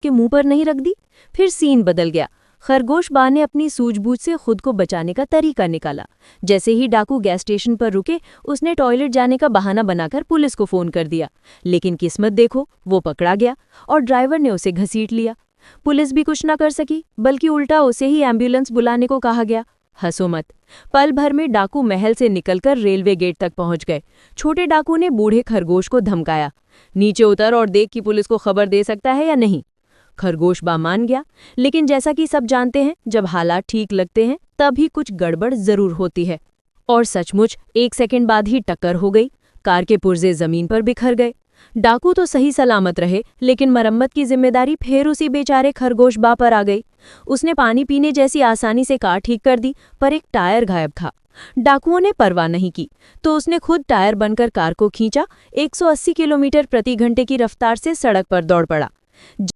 के मुंह पर नहीं रख दी। फिर सीन बदल गया। खरगोश बा ने अपनी सूझबूझ से खुद को बचाने का तरीका निकाला। जैसे ही डाकू गैस स्टेशन पर रुके, उसने टॉयलेट जाने का बहाना बनाकर पुलिस को फोन कर दिया। लेकिन किस्मत देखो, वो पकड़ा गया और ड्राइवर ने उसे घसीट लिया। पुलिस भी कुछ ना कर सकी, बल्कि उल्टा उसे ही एम्बुलेंस बुलाने को कहा गया। हंसो मत। पल भर में डाकू महल से निकलकर रेलवे गेट तक पहुंच गए। छोटे डाकू ने बूढ़े खरगोश को धमकाया, नीचे उतर और देख कि पुलिस को खबर दे सकता है या नहीं। खरगोश बा मान गया, लेकिन जैसा कि सब जानते हैं, जब हालात ठीक लगते हैं तभी कुछ गड़बड़ जरूर होती है। और सचमुच 1 सेकंड बाद ही टक्कर हो गई। कार के पुर्जे जमीन पर बिखर गए। डाकू तो सही सलामत रहे, लेकिन मरम्मत की जिम्मेदारी फिर उसी बेचारे खरगोश बा पर आ गई। उसने पानी पीने जैसी आसानी से कार ठीक कर दी, पर एक टायर गायब था। डाकुओं ने परवाह नहीं की, तो उसने खुद टायर बनकर कार को खींचा। 180 किलोमीटर प्रति घंटे की रफ्तार से सड़क पर दौड़ पड़ा।